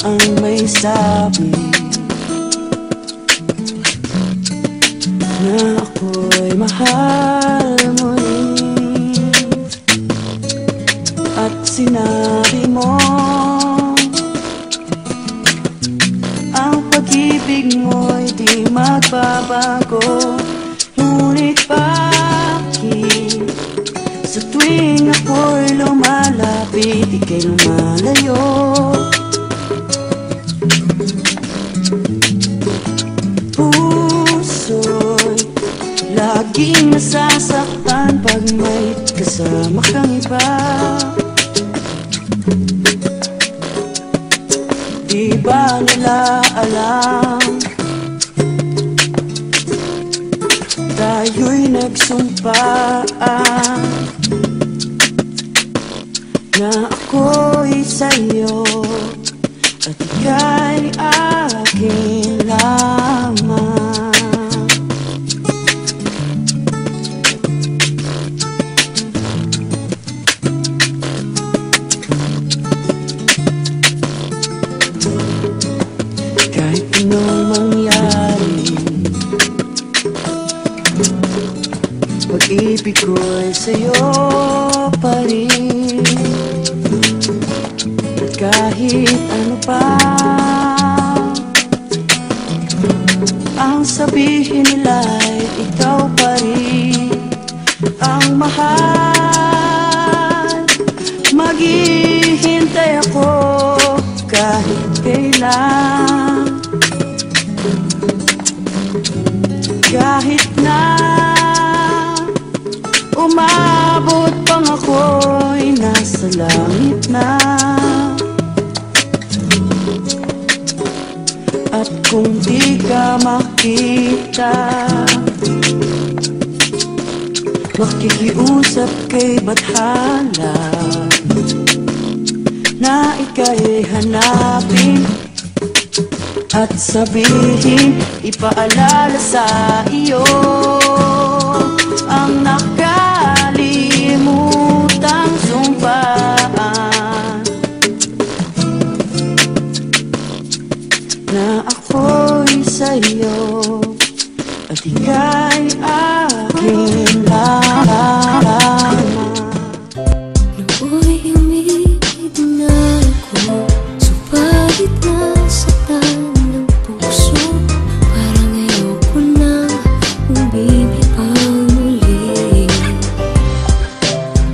ang may sabi na ako'y mahal mo rin. At sinabi mo ang pag-ibig mo'y di magbabago. Ngunit bakit sa tuwing ako'y lumalapit, ika'y lumalayo? Puso'y laging nasasaktan pag may kasama kang iba. Di ba nila alam tayo'y nagsumpaan na ako'y sa'yo at ika'y akin lamang. Kahit anong mangyari, pag-ibig ko'y sa'yo pa rin. At kahit ano pa ang sabihin nila'y ikaw pa rin ang mahal. Maghihintay ako kahit kailan, kahit na umabot pang ako'y nasa langit na. At kung di ka makita, makikiusap kay Bathala na ika'y hanapin at sabihin, ipaalala sa iyo ang nakalimutang sumpaan na ako'y sa'yo at ika'y akin lamang. Nooy umibig na ako, subalit nasaktan ng puso. Parang ayoko nang umibig pang muli.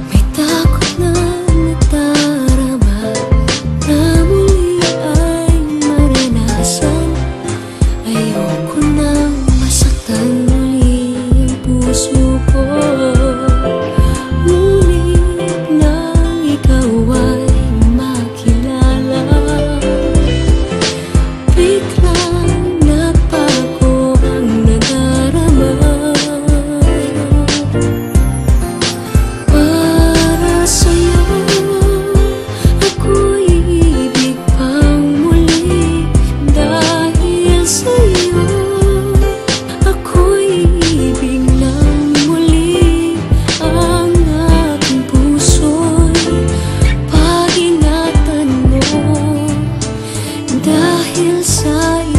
May takot na nadarama na muli ay maranasan. Ayoko nang masaktan muli ang puso ko. Ngunit nang ikaw ay makilala, biglang nagbago ang nadarama. Para sa'yo ako'y ibig pang muli. Dahil sa'yo ako'y ibig ng muli. Ang aking puso'y pag-ingatan mo dahil sa'yo.